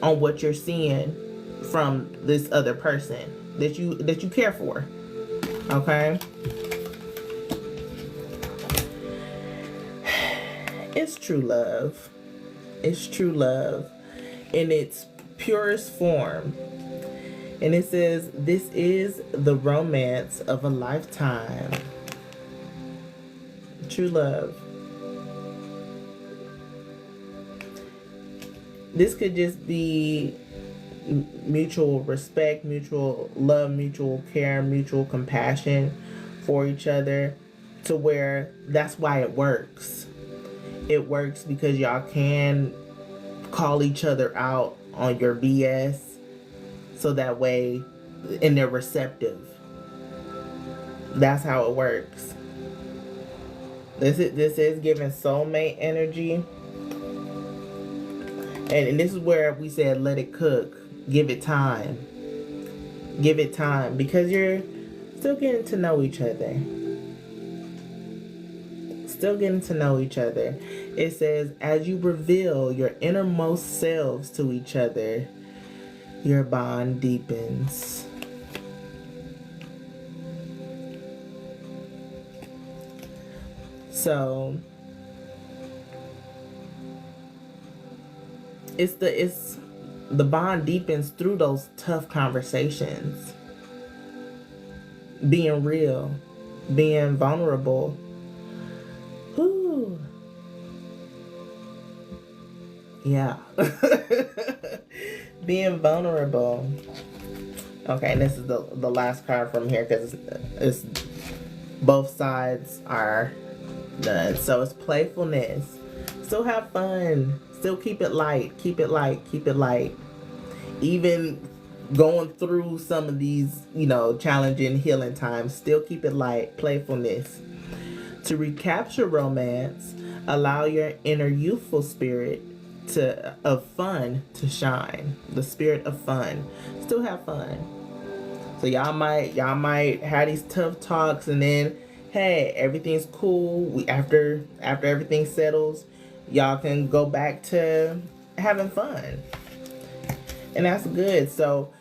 on what you're seeing from this other person that you care for. Okay? It's true love. It's true love in its purest form. And it says, this is the romance of a lifetime. True love. This could just be mutual respect, mutual love, mutual care, mutual compassion for each other, to where that's why it works. It works because y'all can call each other out on your BS, so that way, and they're receptive. That's how it works. This is giving soulmate energy. And this is where we said let it cook. Give it time. Give it time, because you're still getting to know each other. Still getting to know each other. It says, as you reveal your innermost selves to each other, your bond deepens. So it's the bond deepens through those tough conversations. Being real, being vulnerable. Whew. Yeah. Being vulnerable. Okay, and this is the last card from here, because it's both sides are done. So it's playfulness. Still have fun. Still keep it light. Keep it light. Keep it light. Even going through some of these, challenging healing times, still keep it light. Playfulness. To recapture romance, allow your inner youthful spirit of fun to shine. The spirit of fun. Still have fun. So y'all might have these tough talks, and then hey, everything's cool. After everything settles, y'all can go back to having fun. And that's good. So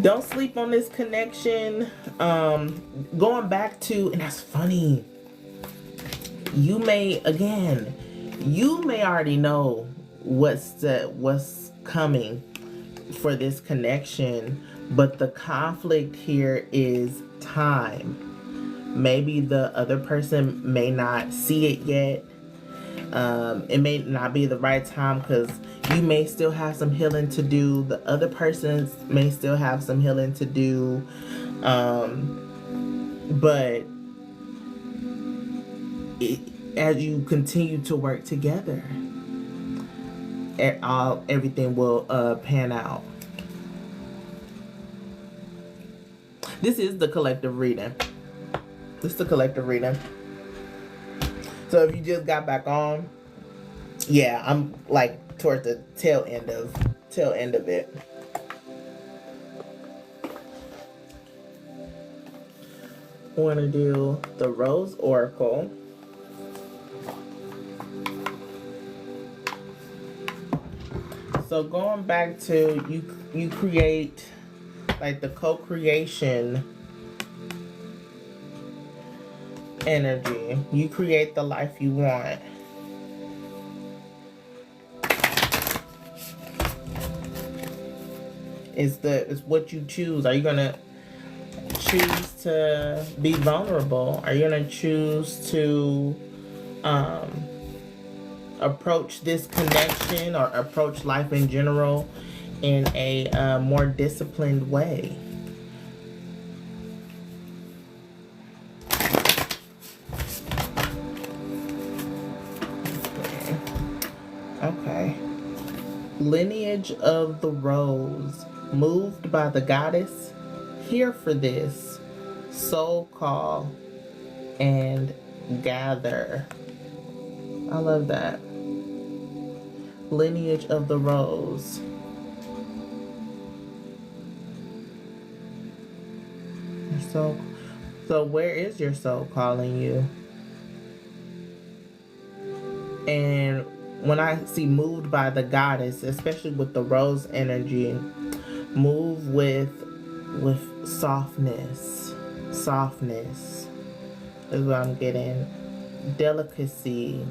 don't sleep on this connection. Going back to, and that's funny, you may already know what's coming for this connection, but the conflict here is time. Maybe the other person may not see it yet. It may not be the right time, because you may still have some healing to do. The other person may still have some healing to do. But as you continue to work together, everything will pan out. This is the collective reading. So if you just got back on, yeah, I'm like towards the tail end of it. I want to do the Rose Oracle. So going back to you create like the co-creation energy. You create the life you want. It's what you choose. Are you gonna choose to be vulnerable? Are you gonna choose to approach this connection or approach life in general in a more disciplined way? Okay. Lineage of the rose, moved by the goddess, here for this, soul call and gather. I love that. Lineage of the rose. So where is your soul calling you? And when I see moved by the goddess, especially with the rose energy, move with softness. Softness is what I'm getting. Delicacy.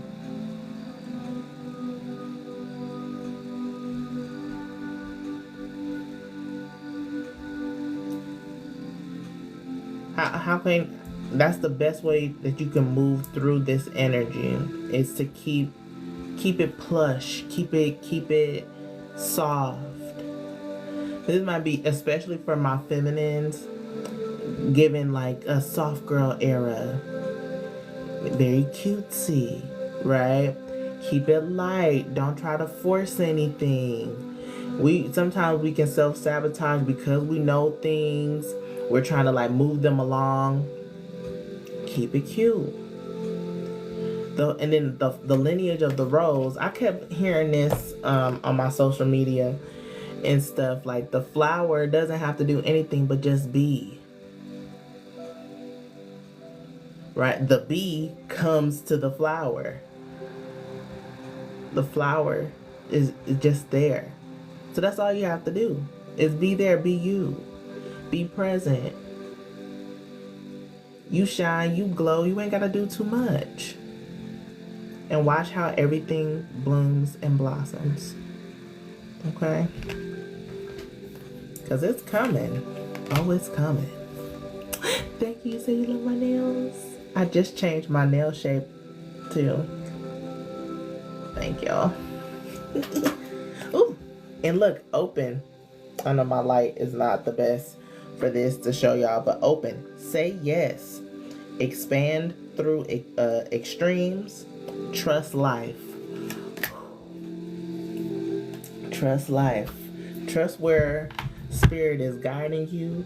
How can, that's the best way that you can move through this energy is to keep it plush, keep it soft. This might be especially for my feminines, given like a soft girl era. Very cutesy, right? Keep it light. Don't try to force anything. Sometimes we can self-sabotage because we know things. We're trying to like move them along. Keep it cute. And then the lineage of the rose. I kept hearing this on my social media and stuff. Like the flower doesn't have to do anything but just be. Right? The bee comes to the flower. The flower is just there. So that's all you have to do. Is be there, be you. Be present. You shine, you glow, you ain't gotta do too much. And watch how everything blooms and blossoms. Okay? Because it's coming. Oh, it's coming. Thank you. You say you love my nails? I just changed my nail shape too. Thank y'all. Ooh. And look, open. I know my light is not the best for this to show y'all, but open. Say yes. Expand through extremes. Trust life. Trust life. Trust where spirit is guiding you.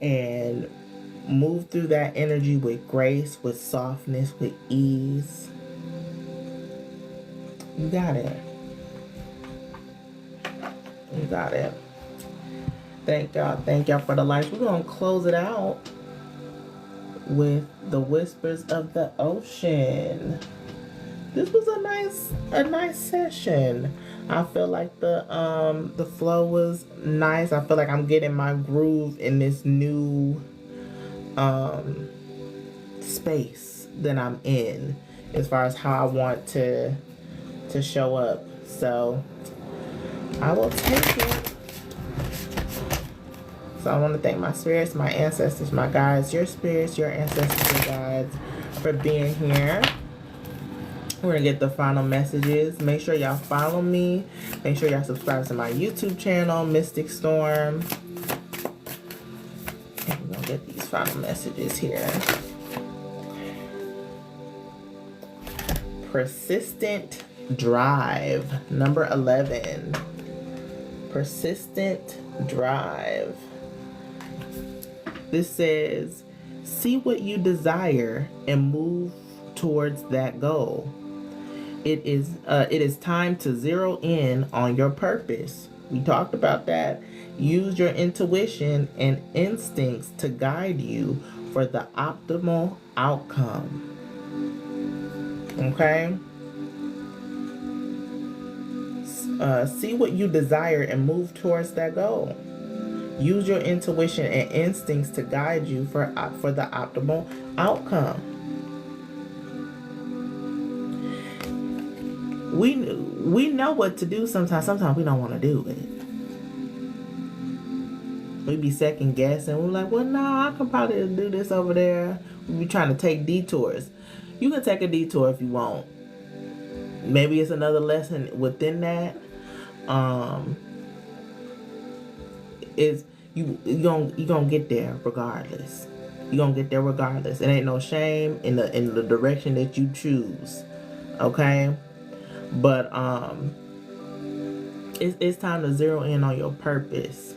And move through that energy with grace, with softness, with ease. You got it. You got it. Thank y'all. Thank y'all for the likes. We're going to close it out with the whispers of the ocean. This was a nice session. I feel like the flow was nice. I feel like I'm getting my groove in this new space that I'm in as far as how I want to show up. So I will take it. So I want to thank my spirits, my ancestors, my guides, your spirits, your ancestors and guides for being here. We're going to get the final messages. Make sure y'all follow me. Make sure y'all subscribe to my YouTube channel, Mystic Storm. And we're going to get these final messages here. Persistent drive. Number 11. Persistent drive. This says, see what you desire and move towards that goal. It is time to zero in on your purpose. We talked about that. Use your intuition and instincts to guide you for the optimal outcome. Okay? See what you desire and move towards that goal. Use your intuition and instincts to guide you for the optimal outcome. We know what to do sometimes. Sometimes we don't want to do it. We be second guessing. We're like, well, no, I can probably do this over there. We be trying to take detours. You can take a detour if you want. Maybe it's another lesson within that. Is you gonna get there regardless. You gonna get there regardless. It ain't no shame in the direction that you choose. Okay, but it's time to zero in on your purpose.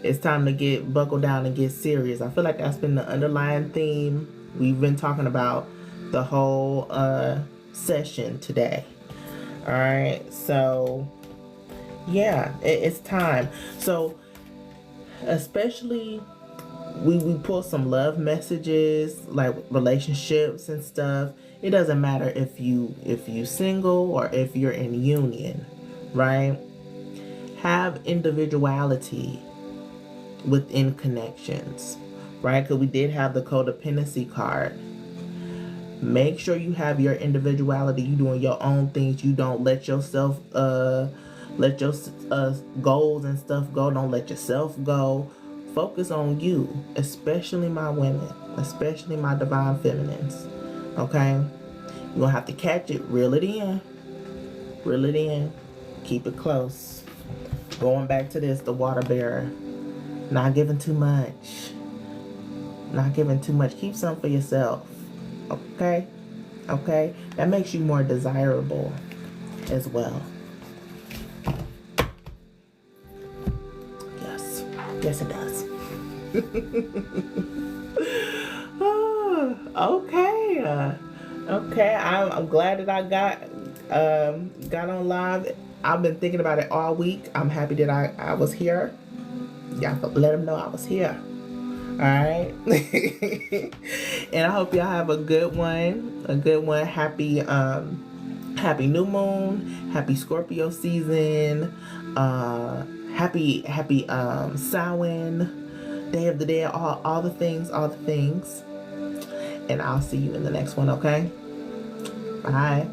It's time to get buckled down and get serious. I feel like that's been the underlying theme we've been talking about the whole session today. All right, so yeah, it's time. So especially we pull some love messages like relationships and stuff. It doesn't matter if you single or if you're in union, right? Have individuality within connections, right? Because we did have the codependency card. Make sure you have your individuality. You doing your own things. You don't let yourself let your goals and stuff go. Don't let yourself go. Focus on you, especially my women, especially my divine feminines. Okay, you're gonna have to catch it, reel it in, keep it close. Going back to this, the water bearer. Not giving too much. Keep some for yourself. Okay? That makes you more desirable as well. Yes it does. Okay. I'm glad that I got on live. I've been thinking about it all week. I'm happy that I was here. Y'all let them know I was here. Alright. And I hope y'all have a good one. Happy new moon. Happy Scorpio season. Happy Samhain, Day of the Dead, all the things. And I'll see you in the next one, okay? Bye.